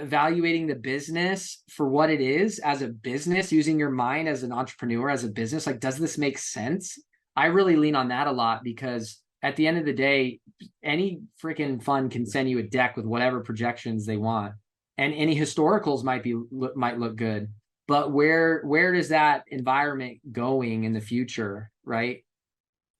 evaluating the business for what it is as a business, using your mind as an entrepreneur, as a business. Like, does this make sense? I really lean on that a lot because at the end of the day, any freaking fund can send you a deck with whatever projections they want. And any historicals might look good. But where does that environment going in the future, right?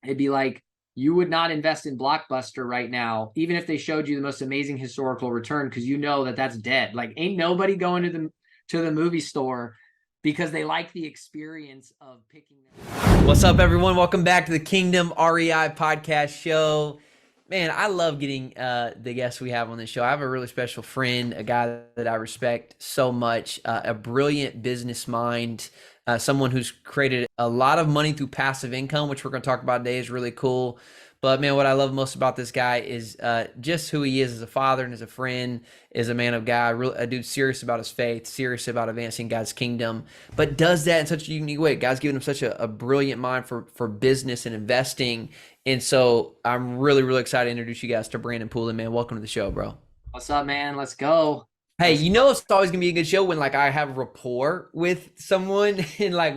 It'd be like you would not invest in Blockbuster right now, even if they showed you the most amazing historical return, because you know that that's dead. Like, ain't nobody going to the movie store because they like the experience of picking them. What's up, everyone? Welcome back to the Kingdom REI podcast show. Man, I love getting the guests we have on this show. I have a really special friend, a guy that I respect so much, a brilliant business mind, someone who's created a lot of money through passive income, which we're going to talk about today is really cool. But man, what I love most about this guy is just who he is as a father and as a friend, as a man of God, a dude serious about his faith, serious about advancing God's kingdom, but does that in such a unique way. God's given him such a brilliant mind for business and investing. And so I'm really, really excited to introduce you guys to Brandon Poulin, man. Welcome to the show, bro. What's up, man? Let's go. Hey, you know it's always gonna be a good show when like I have rapport with someone and like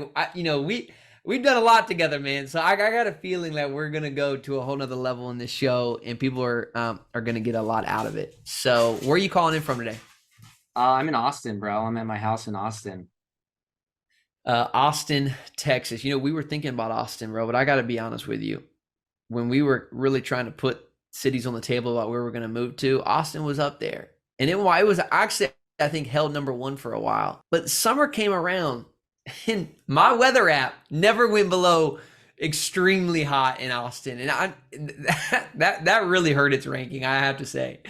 we've done a lot together, man. So I got a feeling that we're gonna go to a whole nother level in this show, and people are gonna get a lot out of it. So where are you calling in from today? I'm in Austin, bro. I'm at my house in Austin. Austin, Texas. You know, we were thinking about Austin, bro, but I got to be honest with you. When we were really trying to put cities on the table about where we're gonna move to, Austin was up there. And it was actually, I think, held number one for a while. But summer came around, and my weather app never went below extremely hot in Austin. And that really hurt its ranking, I have to say.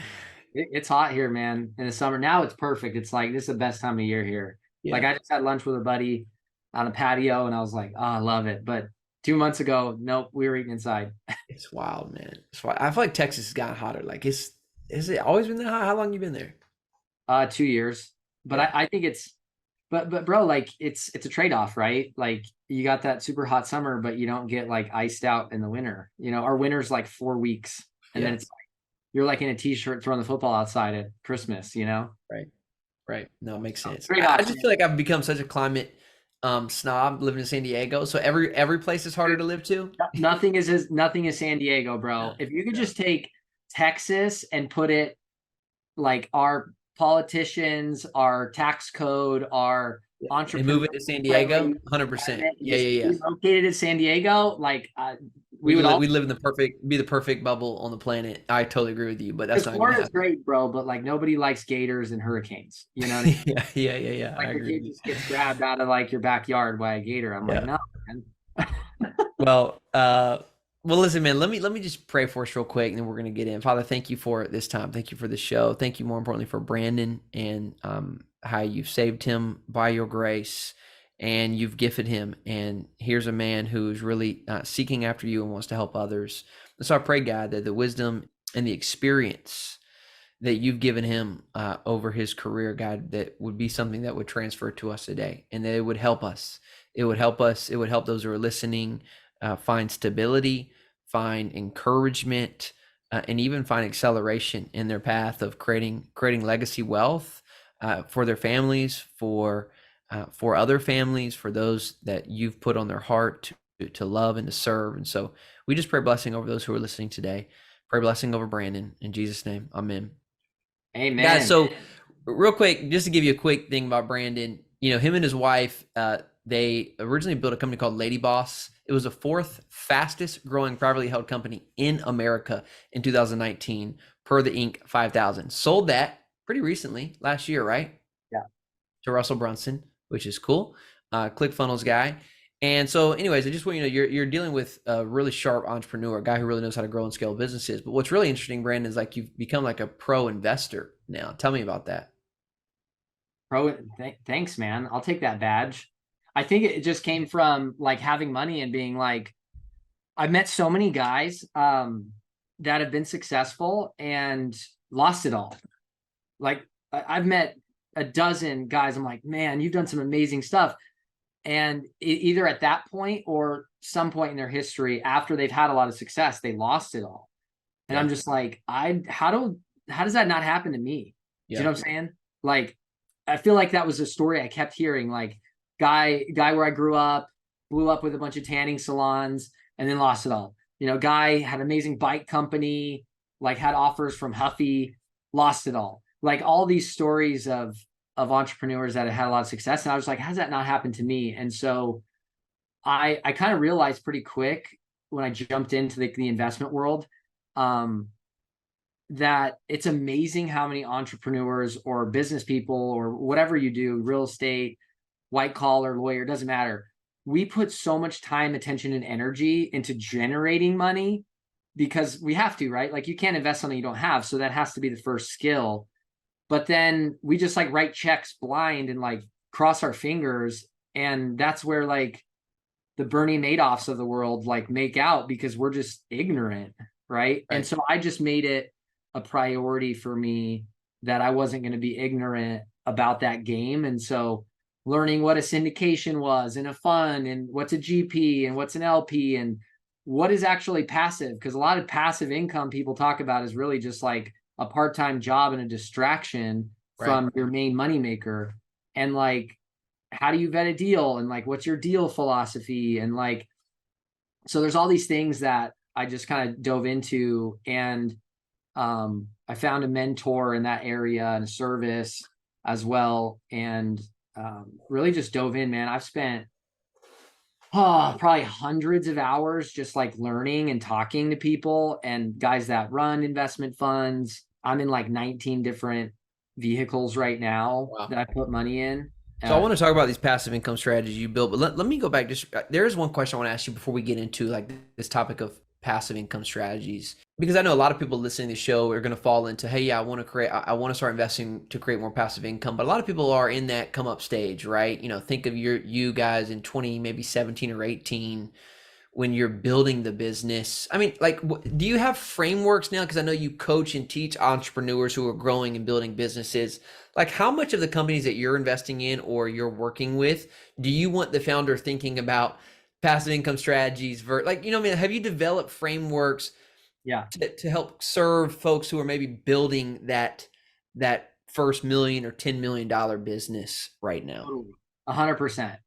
It's hot here, man, in the summer. Now it's perfect. It's like, this is the best time of year here. Yeah. Like, I just had lunch with a buddy on a patio, and I was like, oh, I love it. But 2 months ago, nope, we were eating inside. It's wild, man. It's wild. I feel like Texas has gotten hotter. Like, has it always been that hot? How long you been there? 2 years. But Yeah. I think but bro, like it's a trade-off, right? Like, you got that super hot summer, but you don't get like iced out in the winter. You know, our winter's like 4 weeks, and then it's like you're like in a t-shirt throwing the football outside at Christmas, you know? Right. No, it makes sense. Trade-off, I just feel like I've become such a climate snob living in San Diego. So every place is harder to live to. Nothing is San Diego, bro. Yeah, If you could yeah. just take Texas and put it like our politicians, our tax code, our And entrepreneurs, move it to San Diego, 100%. Yeah. located in San Diego, like We we would all. live in the perfect bubble on the planet. I totally agree with you, but that's not gonna Florida's happen. great, bro, but like nobody likes gators and hurricanes. You know what I mean? Yeah. I Like, your agree kid with you. just gets grabbed out of like your backyard by a gator. I'm like, Yeah. no, man. Well, listen, man. Let me just pray for us real quick, and then we're gonna get in. Father, thank you for this time. Thank you for the show. Thank you, more importantly, for Brandon and how you've saved him by your grace, and you've gifted him. And here's a man who is really seeking after you and wants to help others. And so I pray, God, that the wisdom and the experience that you've given him over his career, God, that would be something that would transfer to us today, and that it would help us. It would help us. It would help those who are listening find stability, find encouragement, and even find acceleration in their path of creating legacy wealth for their families, for other families, for those that you've put on their heart to love and to serve. And so we just pray blessing over those who are listening today. Pray blessing over Brandon in Jesus' name. Amen. Amen. Guys, so real quick, just to give you a quick thing about Brandon, you know, him and his wife, they originally built a company called Lady Boss. It was the fourth fastest growing privately held company in America in 2019 per the Inc. 5000. Sold that pretty recently, last year, right? Yeah. To Russell Brunson, which is cool. ClickFunnels guy. And so anyways, I just want you to know you're dealing with a really sharp entrepreneur, a guy who really knows how to grow and scale businesses. But what's really interesting, Brandon, is like you've become like a pro investor now. Tell me about that. Thanks, man. I'll take that badge. I think it just came from like having money and being like, I've met so many guys that have been successful and lost it all. Like, I've met a dozen guys. I'm like, man, you've done some amazing stuff. And either at that point or some point in their history, after they've had a lot of success, they lost it all. And I'm just like, how does that not happen to me? Do you know what I'm saying? Like, I feel like that was a story I kept hearing. Like, guy where I grew up, blew up with a bunch of tanning salons and then lost it all. You know, guy had an amazing bike company, like had offers from Huffy, lost it all. Like all these stories of entrepreneurs that had a lot of success. And I was like, how's that not happened to me? And so I kind of realized pretty quick when I jumped into the investment world, that it's amazing how many entrepreneurs or business people or whatever you do, real estate, white collar, lawyer, doesn't matter. We put so much time, attention, and energy into generating money because we have to, right? Like you can't invest something you don't have. So that has to be the first skill. But then we just like write checks blind and like cross our fingers. And that's where like the Bernie Madoffs of the world like make out because we're just ignorant, right? And so I just made it a priority for me that I wasn't going to be ignorant about that game. And so learning what a syndication was and a fund and what's a GP and what's an LP and what is actually passive, because a lot of passive income people talk about is really just like a part-time job and a distraction from your main moneymaker. And like, how do you vet a deal? And like, what's your deal philosophy? And like, so there's all these things that I just kind of dove into, and I found a mentor in that area and a service as well. And really just dove in, man. I've spent probably hundreds of hours just like learning and talking to people and guys that run investment funds. I'm in like 19 different vehicles right now that I put money in. So I want to talk about these passive income strategies you built, but let me go back. Just there is one question I want to ask you before we get into like this topic of passive income strategies, because I know a lot of people listening to the show are going to fall into, hey, yeah, I want to start investing to create more passive income. But a lot of people are in that come up stage, right? You know, think of you guys in 20, maybe 17 or 18 when you're building the business. I mean, like, do you have frameworks now? Because I know you coach and teach entrepreneurs who are growing and building businesses. Like, how much of the companies that you're investing in or you're working with, do you want the founder thinking about passive income strategies? Like, you know, I mean, have you developed frameworks to help serve folks who are maybe building that first $1 million or $10 million business right now? 100%.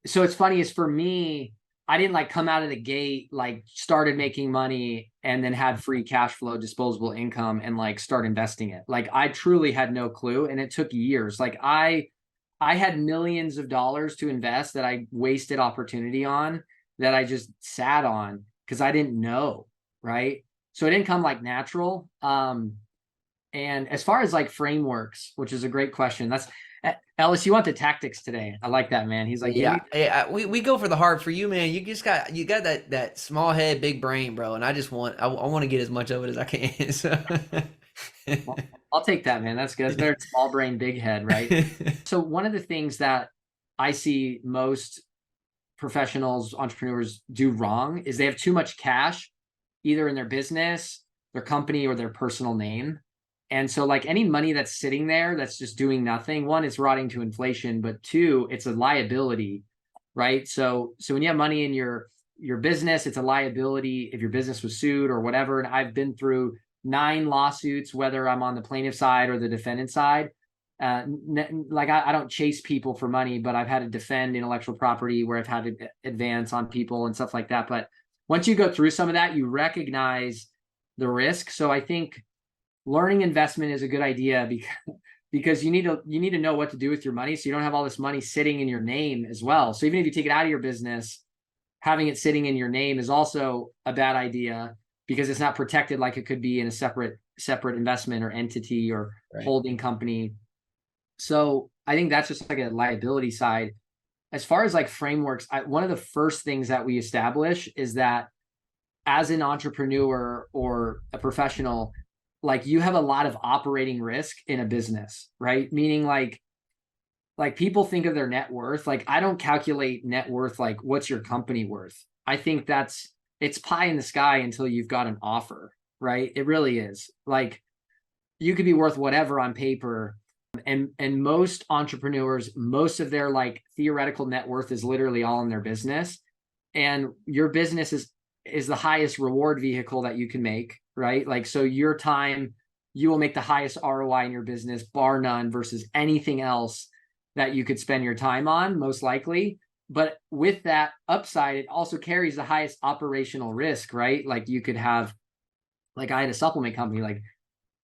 So it's funny is for me, I didn't like come out of the gate, like started making money and then had free cash flow, disposable income and like start investing it. Like I truly had no clue. And it took years. Like I had millions of dollars to invest that I wasted opportunity on, that I just sat on because I didn't know. Right. So it didn't come like natural. And as far as like frameworks, which is a great question, that's Ellis, you want the tactics today. I like that, man. He's like, yeah, we go for the hard for you, man. You got that small head, big brain, bro. And I want to get as much of it as I can. So. Well, I'll take that, man. That's good. That's better than small brain, big head, right? So one of the things that I see most professionals, entrepreneurs do wrong is they have too much cash, either in their business, their company, or their personal name. And so like any money that's sitting there that's just doing nothing, one, it's rotting to inflation, but two, it's a liability, right? So when you have money in your business, it's a liability if your business was sued or whatever. And I've been through 9 lawsuits, whether I'm on the plaintiff side or the defendant side. Like I don't chase people for money, but I've had to defend intellectual property where I've had to advance on people and stuff like that. But once you go through some of that, you recognize the risk. So I think learning investment is a good idea because you need to know what to do with your money, so you don't have all this money sitting in your name as well. So even if you take it out of your business, having it sitting in your name is also a bad idea because it's not protected like it could be in a separate investment or entity or holding company. So I think that's just like a liability side. As far as like frameworks, one of the first things that we establish is that as an entrepreneur or a professional, like you have a lot of operating risk in a business, right? Meaning like people think of their net worth. Like I don't calculate net worth. Like what's your company worth? I think it's pie in the sky until you've got an offer, right? It really is. Like you could be worth whatever on paper. And most entrepreneurs, most of their like theoretical net worth is literally all in their business. And your business is the highest reward vehicle that you can make, right? Like, so your time you will make the highest ROI in your business, bar none, versus anything else that you could spend your time on, most likely. But with that upside, it also carries the highest operational risk, right? Like you could have, like I had a supplement company, like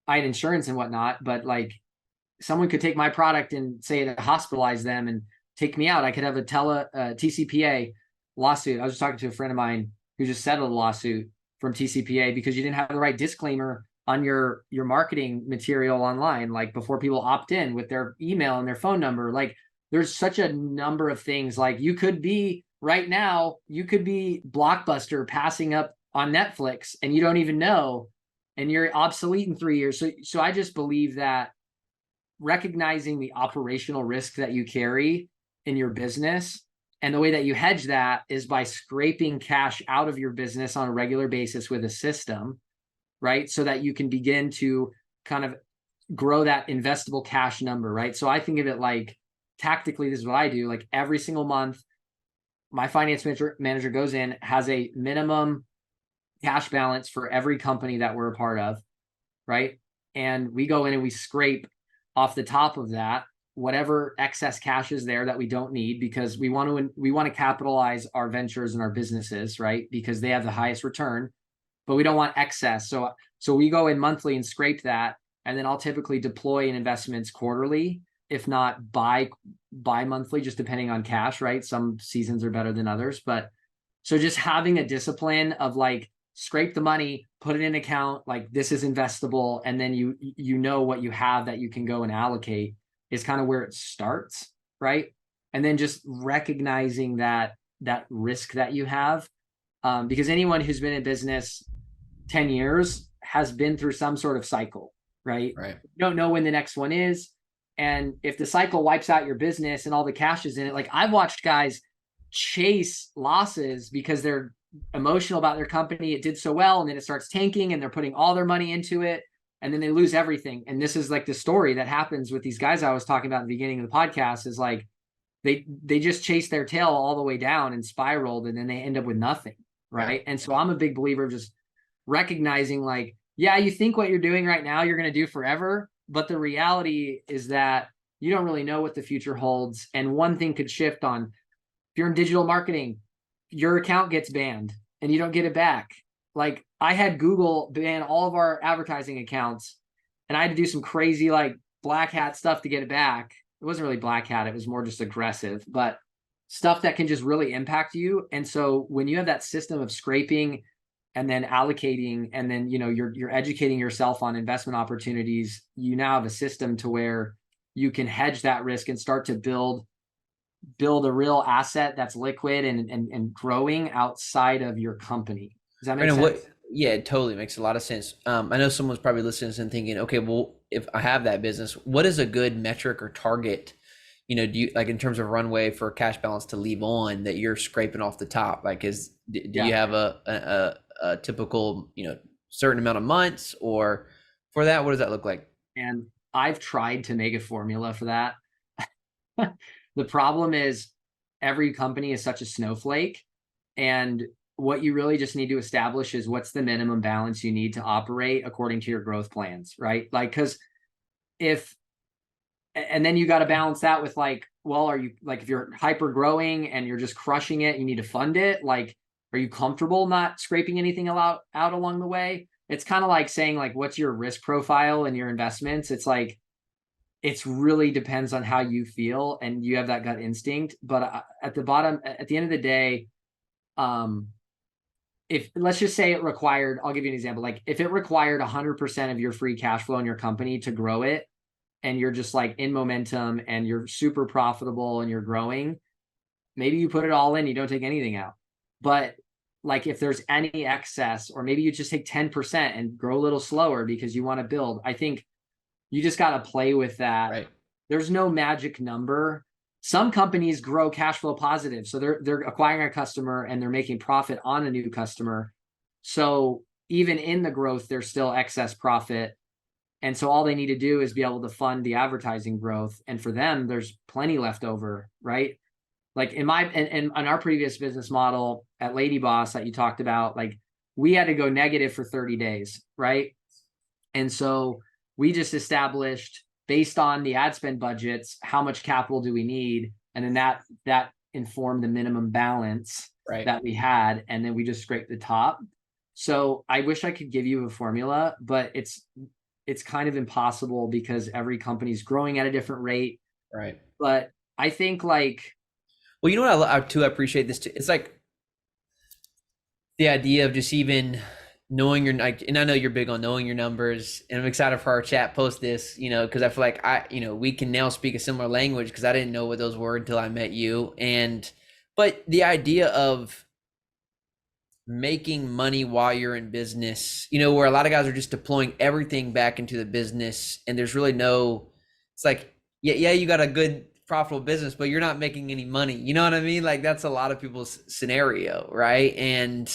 I had insurance and whatnot, but like someone could take my product and say to hospitalize them and take me out. I could have a TCPA lawsuit. I was just talking to a friend of mine who just settled a lawsuit from TCPA because you didn't have the right disclaimer on your marketing material online, like before people opt in with their email and their phone number. Like there's such a number of things. Like you could be right now, you could be Blockbuster passing up on Netflix and you don't even know, and you're obsolete in 3 years. So I just believe that recognizing the operational risk that you carry in your business, and the way that you hedge that is by scraping cash out of your business on a regular basis with a system, right? So that you can begin to kind of grow that investable cash number, right? So I think of it like tactically, this is what I do. Like every single month, my finance manager goes in, has a minimum cash balance for every company that we're a part of, right? And we go in and we scrape off the top of that whatever excess cash is there that we don't need, because we want to capitalize our ventures and our businesses, right? Because they have the highest return, but we don't want excess. So we go in monthly and scrape that, and then I'll typically deploy in investments quarterly, if not bi-monthly, just depending on cash, right? Some seasons are better than others, but so just having a discipline of like, scrape the money, put it in an account, like this is investable, and then you know what you have that you can go and allocate is kind of where it starts, right? And then just recognizing that risk that you have, because anyone who's been in business 10 years has been through some sort of cycle, right? Right. You don't know when the next one is, and if the cycle wipes out your business and all the cash is in it, like I've watched guys chase losses because they're emotional about their company. It did so well, and then it starts tanking and they're putting all their money into it, and then they lose everything. And this is like the story that happens with these guys I was talking about in the beginning of the podcast, is like they just chased their tail all the way down and spiraled, and then they end up with nothing, right? Yeah. And so I'm a big believer of just recognizing like, yeah, you think what you're doing right now you're going to do forever, but the reality is that you don't really know what the future holds, and one thing could shift on. If you're in digital marketing, your account gets banned and you don't get it back. Like I had Google ban all of our advertising accounts, and I had to do some crazy like black hat stuff to get it back. It wasn't really black hat, it was more just aggressive, but stuff that can just really impact you. And so when you have that system of scraping and then allocating, and then you're educating yourself on investment opportunities, you now have a system to where you can hedge that risk and start to build a real asset that's liquid and growing outside of your company. Does that make sense? Yeah, it totally makes a lot of sense. I know someone's probably listening and thinking, okay, well, if I have that business, what is a good metric or target? Do you, like, in terms of runway for cash balance to leave on that you're scraping off the top? Like, do you have a typical, certain amount of months, or for that, what does that look like? And I've tried to make a formula for that. The problem is every company is such a snowflake, and what you really just need to establish is what's the minimum balance you need to operate according to your growth plans, right? Like, because and then you got to balance that with like, well, are you like, if you're hyper growing and you're just crushing it, you need to fund it. Like, are you comfortable not scraping anything out along the way? It's kind of like saying like, what's your risk profile in your investments? It's like, it's really depends on how you feel, and you have that gut instinct. But at the end of the day, if let's just say it required, I'll give you an example. Like if it required 100% of your free cash flow in your company to grow it, and you're just like in momentum and you're super profitable and you're growing, maybe you put it all in, you don't take anything out. But like if there's any excess, or maybe you just take 10% and grow a little slower because you want to build, I think you just got to play with that. Right. There's no magic number. Some companies grow cash flow positive, so they're acquiring a customer and they're making profit on a new customer. So even in the growth, there's still excess profit. And so all they need to do is be able to fund the advertising growth. And for them, there's plenty left over, right? Like in our previous business model at Lady Boss that you talked about, like we had to go negative for 30 days, right? And so we just established based on the ad spend budgets, how much capital do we need? And then that informed the minimum balance that we had. And then we just scraped the top. So I wish I could give you a formula, but it's kind of impossible because every company's growing at a different rate. Right. But I think like, well, you know what I appreciate this too. It's like the idea of just even knowing your, like, and I know you're big on knowing your numbers, and I'm excited for our chat post this, you know, because I feel like we can now speak a similar language because I didn't know what those were until I met you. But the idea of making money while you're in business, you know, where a lot of guys are just deploying everything back into the business, and there's really no, it's like, yeah, you got a good profitable business, but you're not making any money. You know what I mean? Like that's a lot of people's scenario, right? And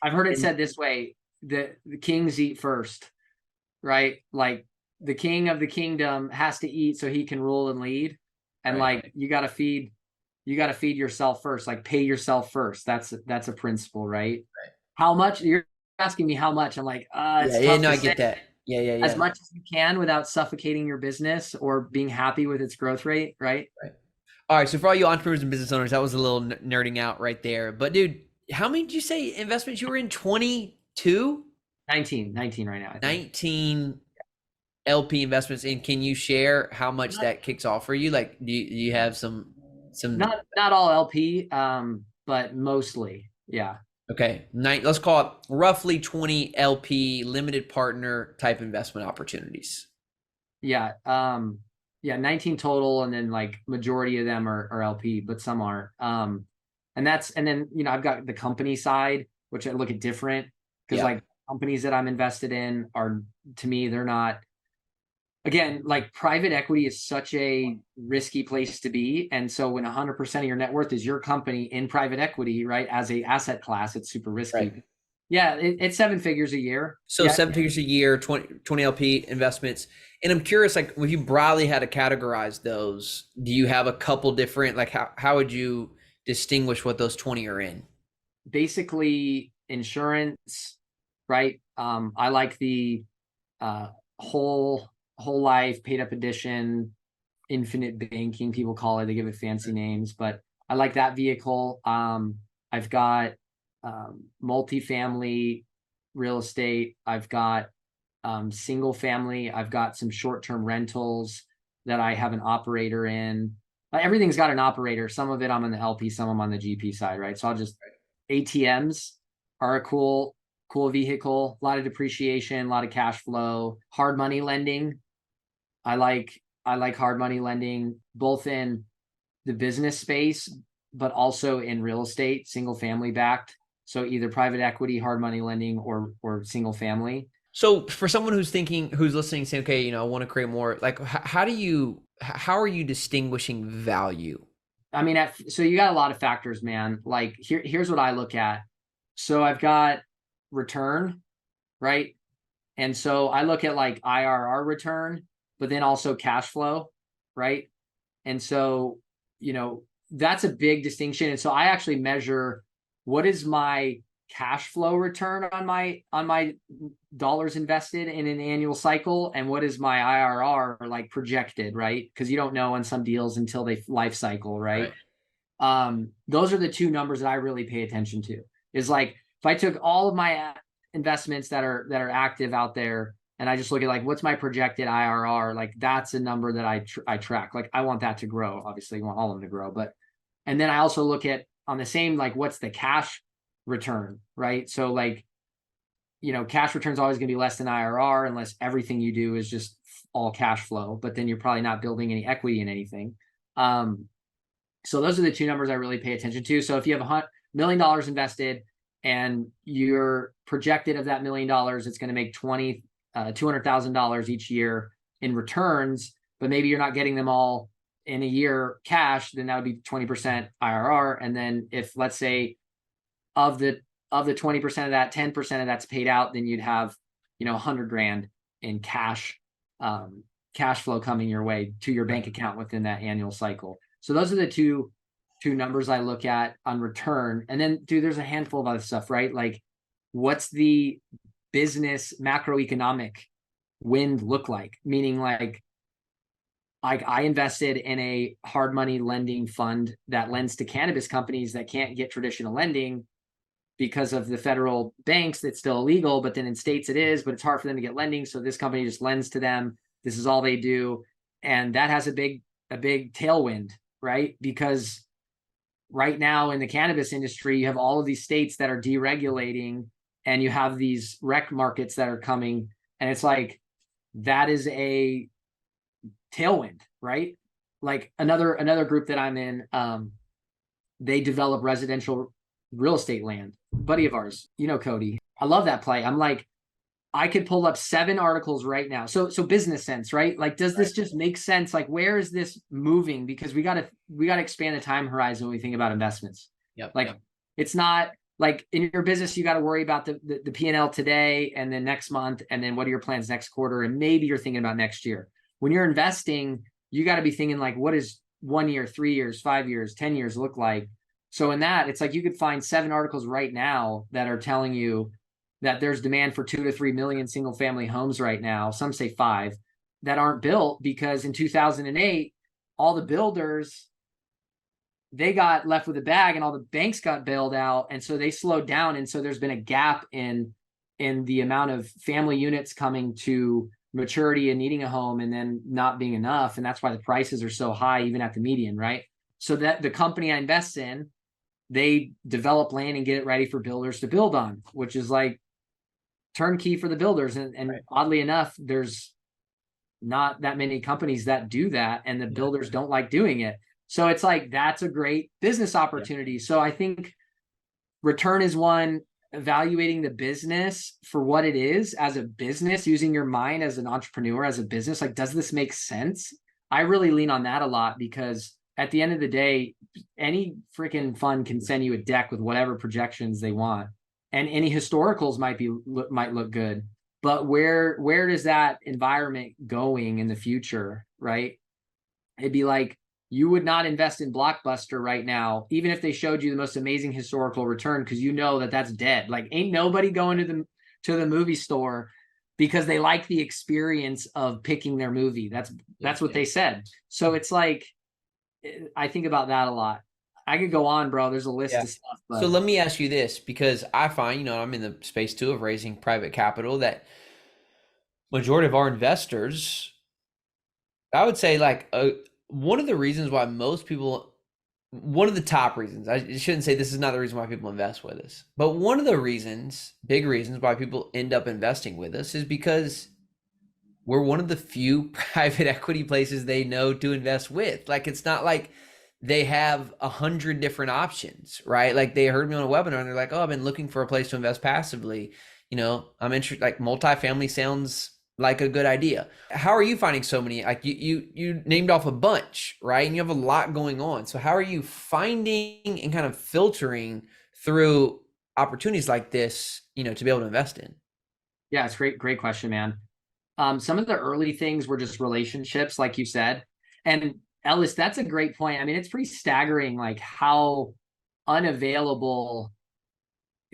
I've heard it said this way, the kings eat first, right? Like the king of the kingdom has to eat so he can rule and lead. And like you got to feed yourself first, like pay yourself first. That's a principle, right? How much? You're asking me how much. I'm like, it's tough to I say. get that. Yeah. As much as you can without suffocating your business or being happy with its growth rate, right? All right, so for all you entrepreneurs and business owners, that was a little nerding out right there. But dude, how many did you say investments you were in? 22? 19 right now, I think. 19 LP investments. And can you share how much that kicks off for you? Like, do you have some? Not all LP, but mostly, yeah. Okay, let's call it roughly 20 LP limited partner type investment opportunities. Yeah, 19 total, and then like majority of them are LP, but some aren't. And then I've got the company side, which I look at different because like companies that I'm invested in are, to me, they're not. Again, like private equity is such a risky place to be. And so when 100% of your net worth is your company in private equity, right, as a asset class, it's super risky. Right. Yeah, it's 7 figures a year. So 7 figures a year, 20 LP investments. And I'm curious, like if you broadly had to categorize those, do you have a couple different, like how would you distinguish what those 20 are in? Basically insurance, right? I like the whole life paid up edition, infinite banking, people call it, they give it fancy names, but I like that vehicle. I've got multifamily real estate. I've got single family. I've got some short-term rentals that I have an operator in. Everything's got an operator. Some of it I'm on the LP, some I'm on the GP side, right? So ATMs are a cool vehicle, a lot of depreciation, a lot of cash flow, hard money lending. I like hard money lending, both in the business space, but also in real estate, single family backed. So either private equity, hard money lending, or single family. So for someone who's listening, saying, okay, I want to create more, like, how are you distinguishing value? I mean, so you got a lot of factors, man. Like here's what I look at. So I've got return, right? And so I look at like IRR return, but then also cash flow, right? And so, that's a big distinction. And so I actually measure what is my cash flow return on my dollars invested in an annual cycle, and what is my IRR like projected, right? Because you don't know on some deals until they life cycle, right? Those are the two numbers that I really pay attention to. Is like if I took all of my investments that are active out there, and I just look at like what's my projected IRR, like that's a number that I track. Like I want that to grow. Obviously, you want all of them to grow, and then I also look at on the same, like what's the cash return, right? So like, cash return is always going to be less than IRR unless everything you do is just all cash flow, but then you're probably not building any equity in anything. So those are the two numbers I really pay attention to. So if you have $1 million invested and you're projected of that $1 million, it's going to make $200,000 each year in returns, but maybe you're not getting them all in a year cash, then that would be 20% IRR. And then if, let's say, of the 20% of that, 10% of that's paid out, then you'd have, $100,000 in cash flow coming your way to your bank account within that annual cycle. So those are the two numbers I look at on return. And then, dude, there's a handful of other stuff, right? Like what's the business macroeconomic wind look like? Meaning like I invested in a hard money lending fund that lends to cannabis companies that can't get traditional lending because of the federal banks. That's still illegal, but then in states it is, but it's hard for them to get lending. So this company just lends to them. This is all they do. And that has a big tailwind, right? Because right now in the cannabis industry, you have all of these states that are deregulating, and you have these rec markets that are coming. And it's like, that is a tailwind, right? Like another group that I'm in, they develop residential real estate land. Buddy of ours, Cody. I love that play. I'm like, I could pull up 7 articles right now. So business sense, right? Like, does this just make sense? Like, where is this moving? Because we gotta expand the time horizon when we think about investments. It's not like in your business, you got to worry about the P&L today and then next month, and then what are your plans next quarter, and maybe you're thinking about next year. When you're investing, you got to be thinking like, what is 1 year, 3 years, 5 years, 10 years look like? So in that, it's like you could find 7 articles right now that are telling you that there's demand for 2 to 3 million single family homes right now. Some say 5 that aren't built because in 2008, all the builders, they got left with a bag and all the banks got bailed out. And so they slowed down. And so there's been a gap in the amount of family units coming to maturity and needing a home and then not being enough. And that's why the prices are so high, even at the median, right? So that the company I invest in, they develop land and get it ready for builders to build on, which is like turnkey for the builders. And right. Oddly enough, there's not that many companies that do that, and the builders don't like doing it. So it's like, that's a great business opportunity. Yeah. So I think return is one, evaluating the business for what it is as a business, using your mind as an entrepreneur, as a business. Like, does this make sense? I really lean on that a lot, because at the end of the day, any freaking fund can send you a deck with whatever projections they want. And any historicals might look good, but where does that environment going in the future, right? It'd be like, you would not invest in Blockbuster right now, even if they showed you the most amazing historical return, because you know that that's dead. Like, ain't nobody going to the movie store because they like the experience of picking their movie. That's what they said. So it's like, I think about that a lot. I could go on, bro. There's a list of stuff. But... So let me ask you this, because I find, I'm in the space too of raising private capital, that majority of our investors, I would say like one of the reasons why most people, one of the top reasons, I shouldn't say this is not the reason why people invest with us, but one of the reasons, big reasons why people end up investing with us is because we're one of the few private equity places they know to invest with. Like, it's not like they have 100 different options, right? Like, they heard me on a webinar and they're like, oh, I've been looking for a place to invest passively. I'm interested, like multifamily sounds like a good idea. How are you finding so many? Like, you named off a bunch, right? And you have a lot going on. So how are you finding and kind of filtering through opportunities like this, to be able to invest in? Yeah, it's great question, man. Some of the early things were just relationships, like you said. And Ellis, that's a great point. I mean, it's pretty staggering, like how unavailable,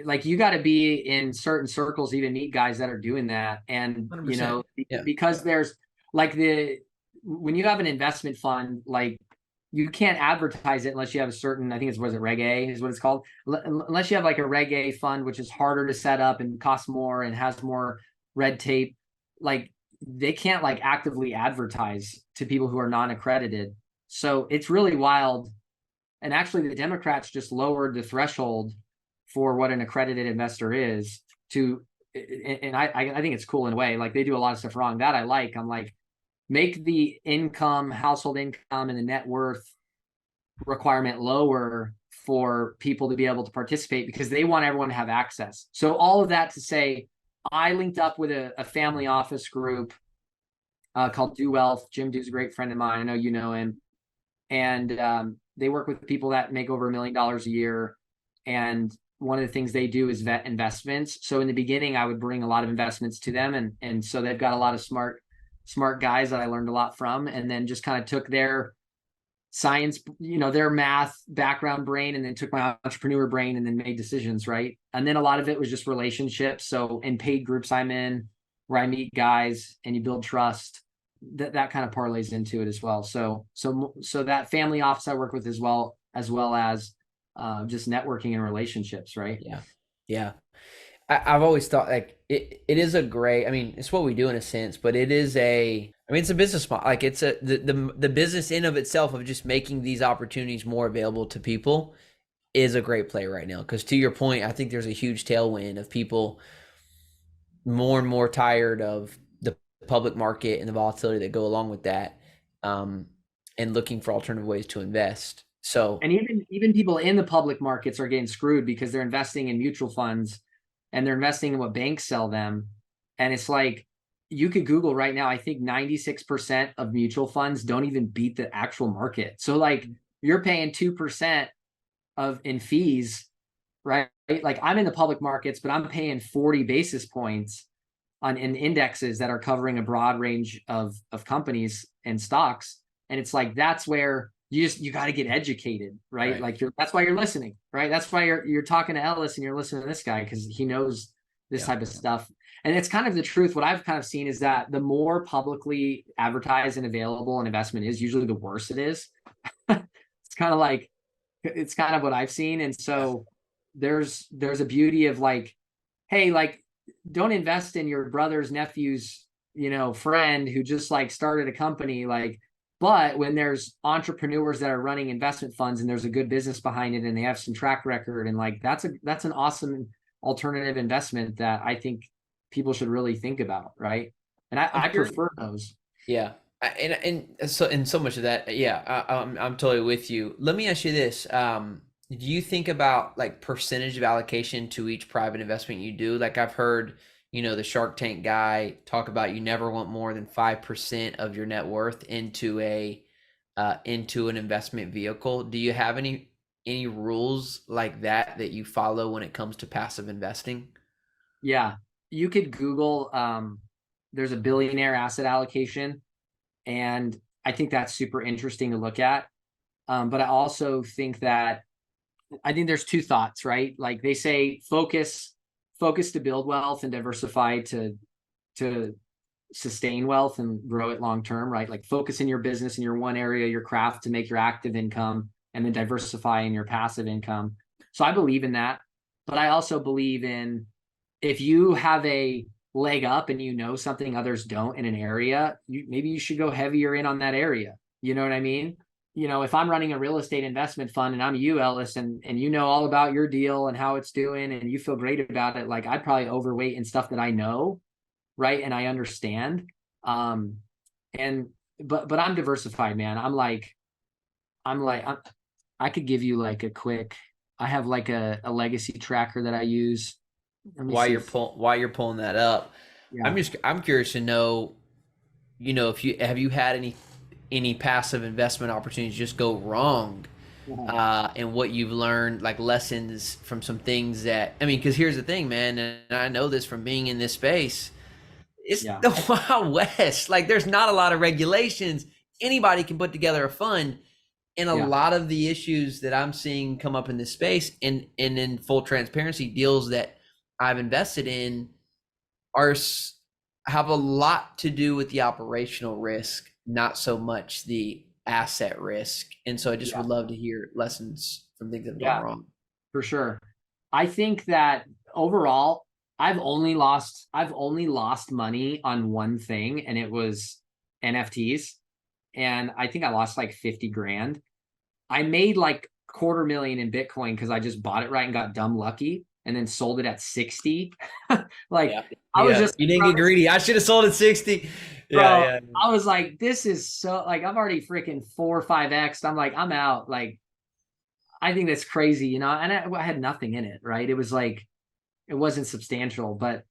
like you got to be in certain circles to even meet guys that are doing that. And, 100%. Because there's like when you have an investment fund, like you can't advertise it unless you have a certain, I think was it Reg A is what it's called. Unless you have like a Reg A fund, which is harder to set up and costs more and has more red tape. Like, they can't like actively advertise to people who are non-accredited. So it's really wild. And actually the Democrats just lowered the threshold for what an accredited investor is to, and I think it's cool in a way. Like, they do a lot of stuff wrong that I like. I'm like, make the household income and the net worth requirement lower for people to be able to participate, because they want everyone to have access. So all of that to say, I linked up with a family office group called Do Wealth. Jim Do's a great friend of mine. I know you know him. And they work with people that make over $1 million a year. And one of the things they do is vet investments. So in the beginning, I would bring a lot of investments to them. And so they've got a lot of smart guys that I learned a lot from, and then just kind of took their science, their math background brain, and then took my entrepreneur brain and then made decisions, right? And then a lot of it was just relationships. So in paid groups I'm in, where I meet guys and you build trust, that kind of parlays into it as well. So that family office I work with as well as just networking and relationships, right? Yeah. Yeah. I've always thought like it is a gray, I mean, it's what we do in a sense, but it is it's a business model. Like it's the business in of itself of just making these opportunities more available to people is a great play right now. Because to your point, I think there's a huge tailwind of people more and more tired of the public market and the volatility that go along with that, and looking for alternative ways to invest. So, and even people in the public markets are getting screwed because they're investing in mutual funds and they're investing in what banks sell them. And it's like, you could Google right now, I think 96% of mutual funds don't even beat the actual market. So like you're paying 2% in fees, right? Like I'm in the public markets, but I'm paying 40 basis points in indexes that are covering a broad range of companies and stocks. And it's like, that's where you got to get educated, right? Like that's why you're listening, right? That's why you're talking to Ellis and you're listening to this guy, because he knows this type of stuff. And it's kind of the truth. What I've kind of seen is that the more publicly advertised and available an investment is, usually the worse it is. It's kind of what I've seen. And so there's a beauty of like, hey, like, don't invest in your brother's nephew's, friend who just like started a company. Like, but when there's entrepreneurs that are running investment funds and there's a good business behind it and they have some track record, and like, that's an awesome alternative investment that I think people should really think about. Right. And I prefer those. Yeah. And so much of that, yeah, I'm totally with you. Let me ask you this. Do you think about like percentage of allocation to each private investment you do? Like I've heard, the Shark Tank guy talk about you never want more than 5% of your net worth into an investment vehicle. Do you have any rules like that you follow when it comes to passive investing? Yeah. You could Google, there's a Billionaire asset allocation, and I think that's super interesting to look at. But I also think there's two thoughts, right? Like they say, focus to build wealth and diversify to sustain wealth and grow it long term, right? Like focus in your business in your one area, your craft, to make your active income, and then diversify in your passive income. So I believe in that. But I also believe in, if you have a leg up and something others don't in an area, maybe you should go heavier in on that area. You know what I mean? If I'm running a real estate investment fund and I'm you, Ellis, and all about your deal and how it's doing and you feel great about it, like I'd probably overweight in stuff that I know, right? And I understand. But I'm diversified, man. I could give you like I have like a legacy tracker that I use. While you're pulling that up, yeah. I'm curious to know, if you had any passive investment opportunities just go wrong, and what you've learned, like lessons from some things because here's the thing, man, and I know this from being in this space, it's the Wild West. Like there's not a lot of regulations. Anybody can put together a fund. And a lot of the issues that I'm seeing come up in this space, and in full transparency, deals that I've invested in have a lot to do with the operational risk, not so much the asset risk. And so I just would love to hear lessons from things that have gone wrong. For sure. I think that overall, I've only lost money on one thing, and it was NFTs. And I think I lost like 50 grand. I made like $250,000 in Bitcoin because I just bought it right and got dumb lucky, and then sold it at 60. I was just, you didn't get greedy. I should have sold at 60. I was like, this is so, like, I've already freaking 4 or 5x. I'm like, I'm out. Like, I think that's crazy, and I had nothing in it, right? It was like, it wasn't substantial, but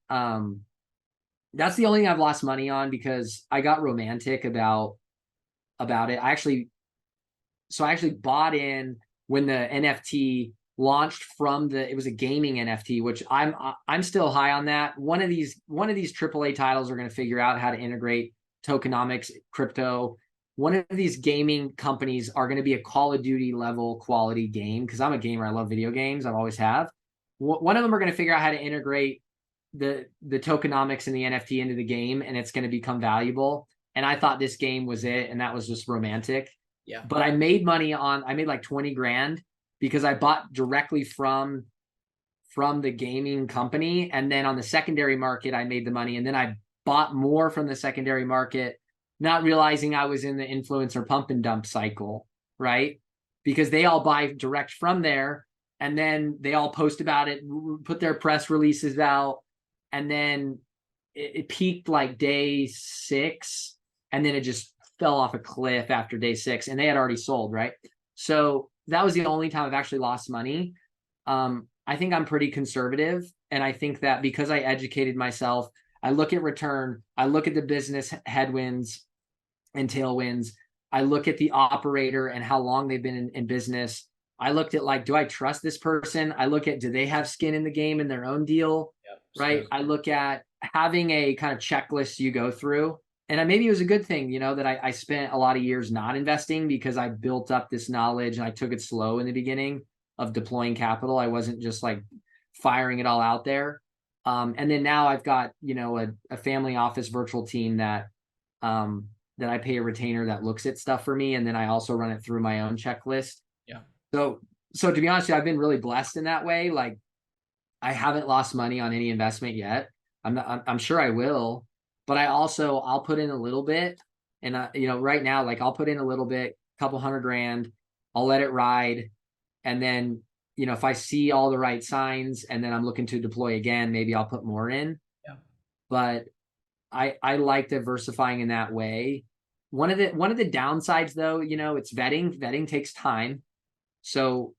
that's the only thing I've lost money on, because I got romantic about it. I actually bought in when the NFT launched it was a gaming NFT, which I'm still high on that. One of these AAA titles are going to figure out how to integrate tokenomics, crypto. One of these gaming companies are going to be a Call of Duty level quality game, because I'm a gamer. I love video games. I've always have. One of them are going to figure out how to integrate the tokenomics and the NFT into the game, and it's going to become valuable. And I thought this game was it, and that was just romantic. Yeah. But I made money I made like 20 grand because I bought directly from the gaming company, and then on the secondary market I made the money, and then I bought more from the secondary market, not realizing I was in the influencer pump and dump cycle, right? Because they all buy direct from there, and then they all post about it, put their press releases out, and then it peaked like day 6, and then it just fell off a cliff after day 6, and they had already sold, right? So that was the only time I've actually lost money. I think I'm pretty conservative, and I think that because I educated myself, I look at return, I look at the business headwinds and tailwinds, I look at the operator and how long they've been in business. I looked at like, do I trust this person? I look at, do they have skin in the game in their own deal? Yep. Right. I look at having a kind of checklist you go through. And maybe it was a good thing, that I spent a lot of years not investing, because I built up this knowledge and I took it slow in the beginning of deploying capital. I wasn't just like firing it all out there. And then now I've got, a family office virtual team that I pay a retainer that looks at stuff for me. And then I also run it through my own checklist. Yeah. So to be honest with you, I've been really blessed in that way. Like, I haven't lost money on any investment yet. I'm sure I will, but I'll put in a little bit. And right now, like, I'll put in a little bit, couple $100,000, I'll let it ride. And then, if I see all the right signs and then I'm looking to deploy again, maybe I'll put more in. Yeah. But I like diversifying in that way. One of the downsides though, it's vetting. Vetting takes time. So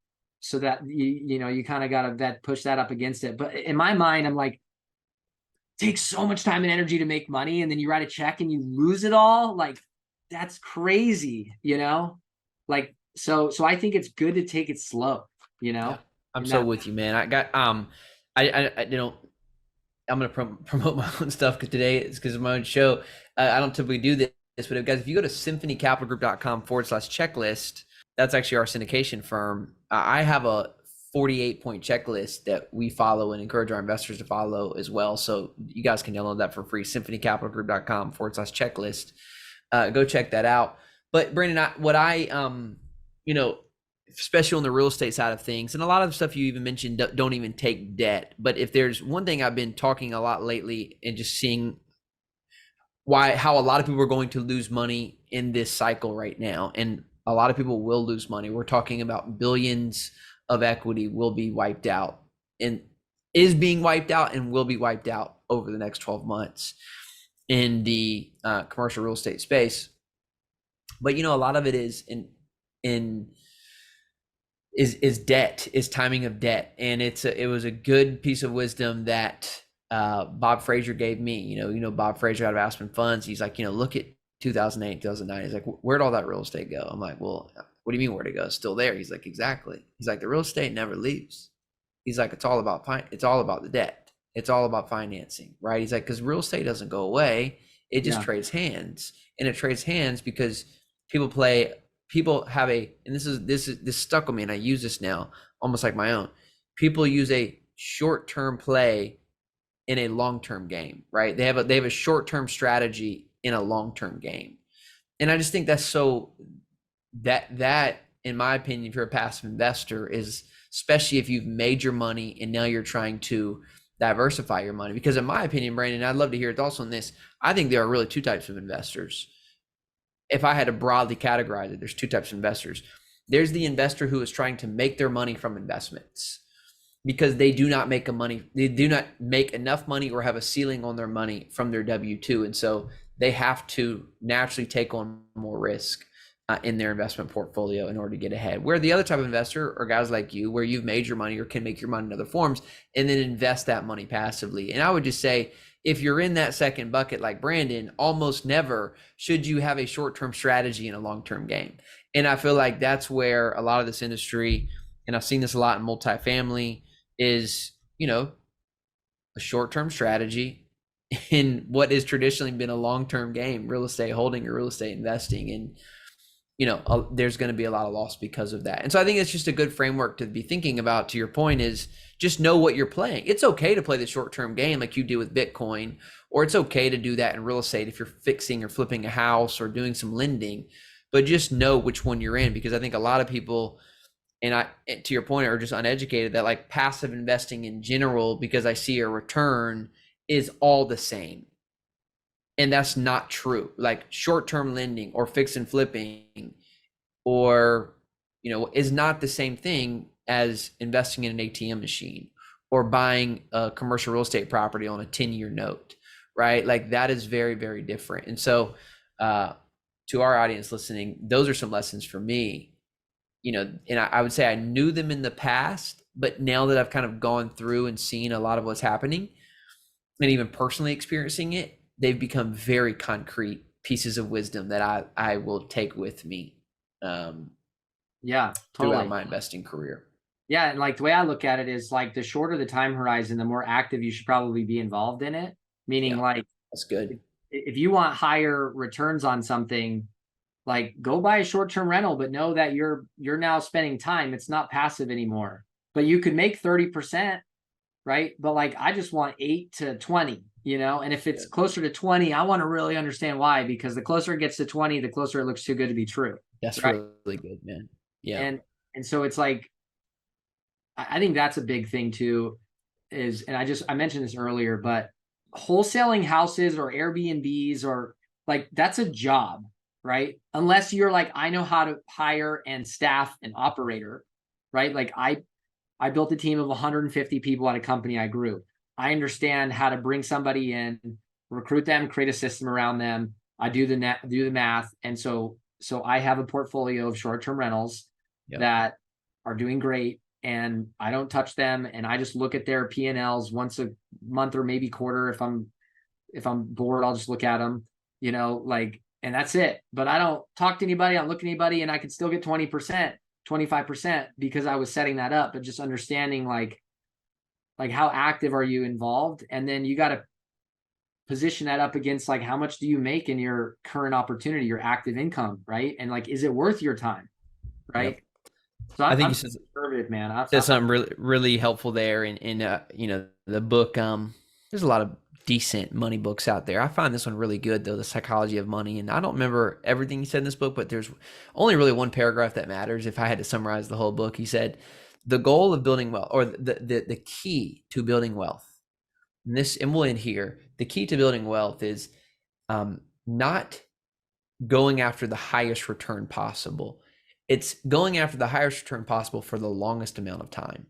that you kind of got to push that up against it. But in my mind, I'm like, it takes so much time and energy to make money, and then you write a check and you lose it all. Like, that's crazy, like, so I think it's good to take it slow, Yeah, I'm so with you, man. I got I I'm gonna promote my own stuff because today it's because of my own show. I don't typically do this, but guys, if you go to symphonycapitalgroup.com/checklist, that's actually our syndication firm. I have a 48-point checklist that we follow and encourage our investors to follow as well. So you guys can download that for free. symphonycapitalgroup.com/checklist. Go check that out. But Brandon, especially on the real estate side of things, and a lot of the stuff you even mentioned don't even take debt. But if there's one thing I've been talking a lot lately and just seeing how a lot of people are going to lose money in this cycle right now, and a lot of people will lose money. We're talking about billions of equity will be wiped out, and is being wiped out, and will be wiped out over the next 12 months in the commercial real estate space. But a lot of it is is debt, is timing of debt, and it was a good piece of wisdom that Bob Frazier gave me. Bob Frazier out of Aspen Funds. He's like, look at 2008, 2009. He's like, where'd all that real estate go? I'm like, well, what do you mean where'd it go? It's still there. He's like, exactly. He's like, the real estate never leaves. He's like, it's all about the debt. It's all about financing, right? He's like, because real estate doesn't go away. It just trades hands, and it trades hands because people have and this stuck with me, and I use this now almost like my own. People use a short-term play in a long-term game, right? They have a short-term strategy in a long-term game. And I just think that's so that in my opinion, if you're a passive investor, is especially if you've made your money and now you're trying to diversify your money. Because in my opinion, Brandon, I'd love to hear your thoughts on this. I think there are really two types of investors. If I had to broadly categorize it, there's two types of investors. There's the investor who is trying to make their money from investments because they do not make enough money or have a ceiling on their money from their W-2. And so they have to naturally take on more risk in their investment portfolio in order to get ahead. Where the other type of investor are guys like you, where you've made your money or can make your money in other forms and then invest that money passively. And I would just say, if you're in that second bucket like Brandon, almost never should you have a short-term strategy in a long-term game. And I feel like that's where a lot of this industry, and I've seen this a lot in multifamily, is, a short-term strategy in what has traditionally been a long-term game, real estate holding or real estate investing. And, there's going to be a lot of loss because of that. And so I think it's just a good framework to be thinking about. To your point, is just know what you're playing. It's okay to play the short-term game like you do with Bitcoin, or it's okay to do that in real estate if you're fixing or flipping a house or doing some lending, but just know which one you're in, because I think a lot of people, and to your point, are just uneducated that like passive investing in general, because I see a return, is all the same. And that's not true. Like short-term lending or fix and flipping, or, is not the same thing as investing in an ATM machine or buying a commercial real estate property on a 10-year note, right? Like that is very, very different. And so, to our audience listening, those are some lessons for me, and I would say I knew them in the past, but now that I've kind of gone through and seen a lot of what's happening and even personally experiencing it, they've become very concrete pieces of wisdom that I will take with me Yeah, throughout totally. my investing career. Yeah, and like the way I look at it is like the shorter the time horizon, the more active you should probably be involved in it. Meaning, Yeah, like that's good. if you want higher returns on something, like go buy a short-term rental, but know that you're now spending time. It's not passive anymore. But you could make 30%, right? But like I just want 8 to 20, and if it's closer to 20, I want to really understand why, because the closer it gets to 20, the closer it looks too good to be true. That's Right. really good, man. Yeah. And so it's like I think that's a big thing too, and I mentioned this earlier, but wholesaling houses or Airbnbs or like that's a job, right? Unless you're like, I know how to hire and staff an operator, right? Like I built a team of 150 people at a company I grew. I understand how to bring somebody in, recruit them, create a system around them. I do the math, and so I have a portfolio of short-term rentals that are doing great, and I don't touch them, and I just look at their P&Ls once a month or maybe quarter. If I'm bored, I'll just look at them, and that's it. But I don't talk to anybody, I don't look at anybody, and I can still get 20%. 25% because I was setting that up, but just understanding like how active are you involved, and then you got to position that up against like how much do you make in your current opportunity, your active income, right? And like, is it worth your time, right? Yep. So I think I'm you said conservative, man. something really, really helpful there. And the book, there's a lot of decent money books out there. I find this one really good though, The Psychology of Money. And I don't remember everything he said in this book, but there's only really one paragraph that matters. If I had to summarize the whole book, he said, the goal of building wealth, or the key to building wealth, and we'll end here. The key to building wealth is not going after the highest return possible. It's going after the highest return possible for the longest amount of time.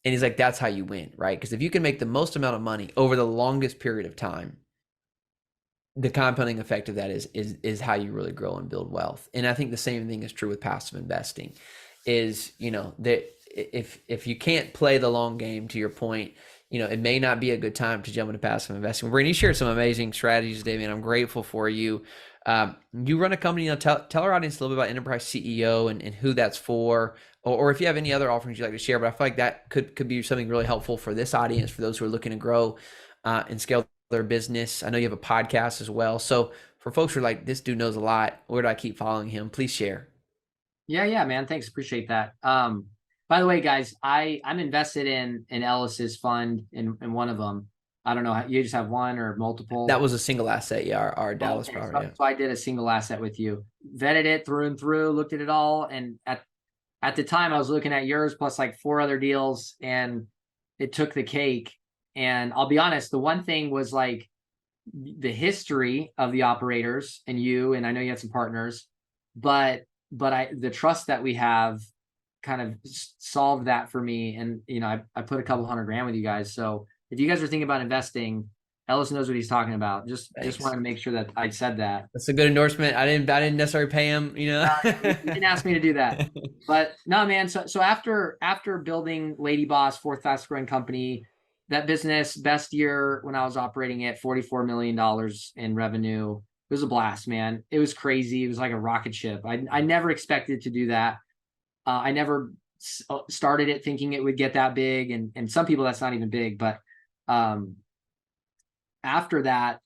And he's like, that's how you win, right? Because if you can make the most amount of money over the longest period of time, the compounding effect of that is how you really grow and build wealth. And I think the same thing is true with passive investing. Is that if you can't play the long game, to your point, it may not be a good time to jump into passive investing. Brandon, you shared some amazing strategies, David, and I'm grateful for you. You run a company. Tell our audience a little bit about Enterprise CEO and who that's for, or if you have any other offerings you'd like to share. But I feel like that could be something really helpful for this audience, for those who are looking to grow and scale their business. I know you have a podcast as well. So for folks who are like, this dude knows a lot, where do I keep following him? Please share. Yeah, man. Thanks. Appreciate that. By the way, guys, I'm invested in Ellis's fund in one of them. I don't know. You just have one or multiple? That was a single asset. Yeah. Our Dallas Okay, property. so I did a single asset with you, vetted it through and through, looked at it all. And at the time I was looking at yours plus like 4 other deals, and it took the cake. And I'll be honest, the one thing was like the history of the operators and you, and I know you had some partners, but the trust that we have kind of solved that for me. And I put a couple $100,000 with you guys. So if you guys are thinking about investing, Ellis knows what he's talking about. Just wanted to make sure that I said that. That's a good endorsement. I didn't necessarily pay him, You didn't ask me to do that, but no, man. So after building Lady Boss, fourth fastest growing company, that business, best year when I was operating it, $44 million in revenue. It was a blast, man. It was crazy. It was like a rocket ship. I never expected to do that. I never started it thinking it would get that big, and some people that's not even big. But after that,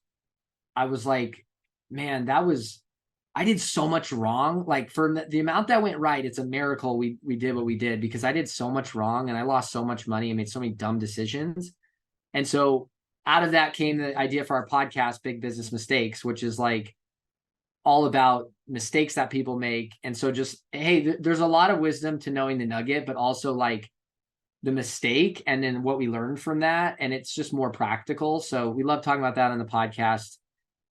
I was like, man, I did so much wrong. Like for the amount that went right, it's a miracle we did what we did, because I did so much wrong and I lost so much money and made so many dumb decisions. And so out of that came the idea for our podcast, Big Business Mistakes, which is like all about mistakes that people make. And so just, hey, there's a lot of wisdom to knowing the nugget, but also like the mistake and then what we learned from that. And it's just more practical. So we love talking about that on the podcast.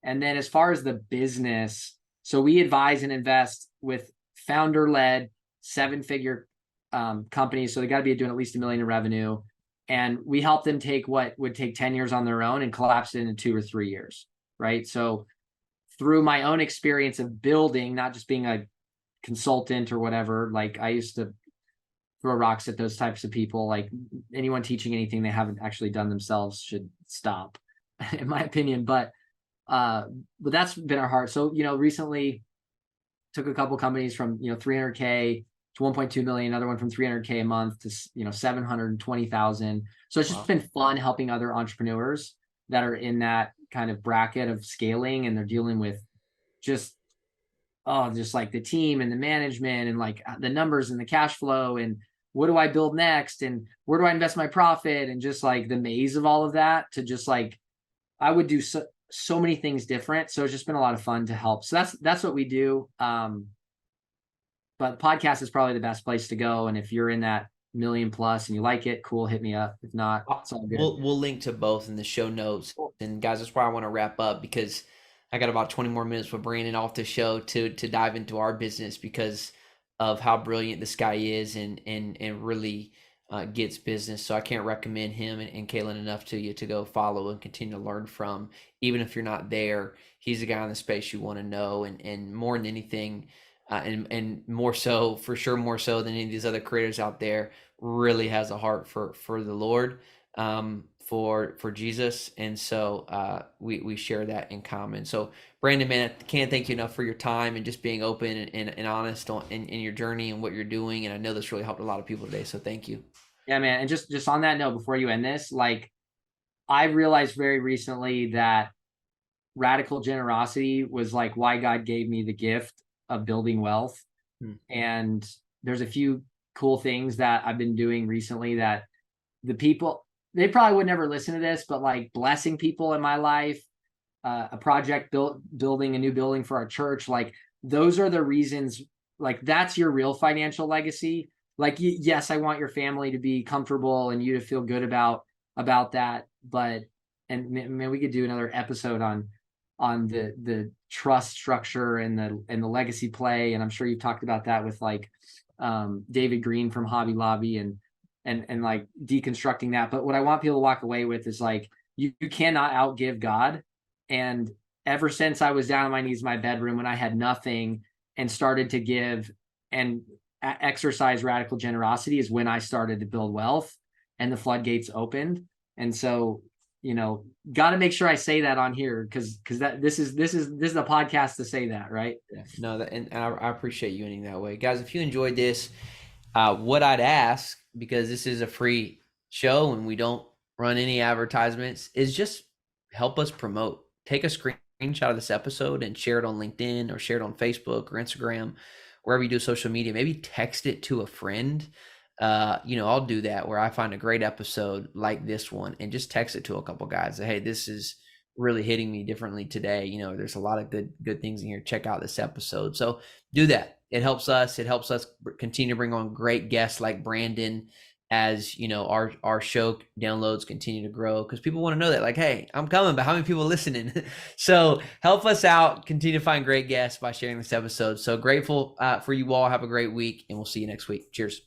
And then as far as the business, so we advise and invest with founder-led 7-figure companies. So they got to be doing at least $1 million in revenue. And we help them take what would take 10 years on their own and collapse it into 2 or 3 years, right? So through my own experience of building, not just being a consultant or whatever, like I used to throw rocks at those types of people. Like anyone teaching anything they haven't actually done themselves should stop, in my opinion. But that's been our heart. So, recently took a couple companies from, 300K to 1.2 million, another one from 300K a month to, 720,000. So it's just been fun helping other entrepreneurs that are in that kind of bracket of scaling, and they're dealing with just like the team and the management and like the numbers and the cash flow and what do I build next and where do I invest my profit, and just like the maze of all of that, to just like, I would do so many things different. So it's just been a lot of fun to help. So that's what we do. But podcast is probably the best place to go. And if you're in that million plus and you like it, cool, hit me up. If not, it's all good. We'll link to both in the show notes. And guys, that's why I want to wrap up, because I got about 20 more minutes with Brandon off the show to dive into our business, because of how brilliant this guy is and really gets business. So I can't recommend him and Kaylin enough to you to go follow and continue to learn from. Even if you're not there, he's a guy in the space you want to know, and more than anything, and more so, for sure, more so than any of these other creators out there, really has a heart for the Lord, for Jesus. And so we share that in common. So Brandon, man, I can't thank you enough for your time and just being open and honest in your journey and what you're doing. And I know this really helped a lot of people today. So thank you. Yeah, man. And just on that note, before you end this, like I realized very recently that radical generosity was like why God gave me the gift of building wealth. And there's a few cool things that I've been doing recently that the people, they probably would never listen to this, but like blessing people in my life, a project building a new building for our church, like those are the reasons. Like that's your real financial legacy. Like yes, I want your family to be comfortable and you to feel good about that, but and man, we could do another episode on the trust structure and the legacy play, and I'm sure you've talked about that with like David Green from Hobby Lobby and like deconstructing that. But what I want people to walk away with is like you cannot outgive God. And ever since I was down on my knees in my bedroom when I had nothing and started to give and exercise radical generosity is when I started to build wealth and the floodgates opened. And so, got to make sure I say that on here because that this is a podcast to say that, right? Yeah. No, and I appreciate you ending that way, guys. If you enjoyed this, what I'd ask, because this is a free show and we don't run any advertisements, is just help us promote. Take a screenshot of this episode and share it on LinkedIn or share it on Facebook or Instagram, wherever you do social media. Maybe text it to a friend. I'll do that where I find a great episode like this one and just text it to a couple guys. Hey, this is really hitting me differently today. There's a lot of good things in here. Check out this episode. So do that. It helps us. It helps us continue to bring on great guests like Brandon as, our show downloads continue to grow, because people want to know that, like, hey, I'm coming, but how many people are listening? So help us out. Continue to find great guests by sharing this episode. So grateful for you all. Have a great week, and we'll see you next week. Cheers.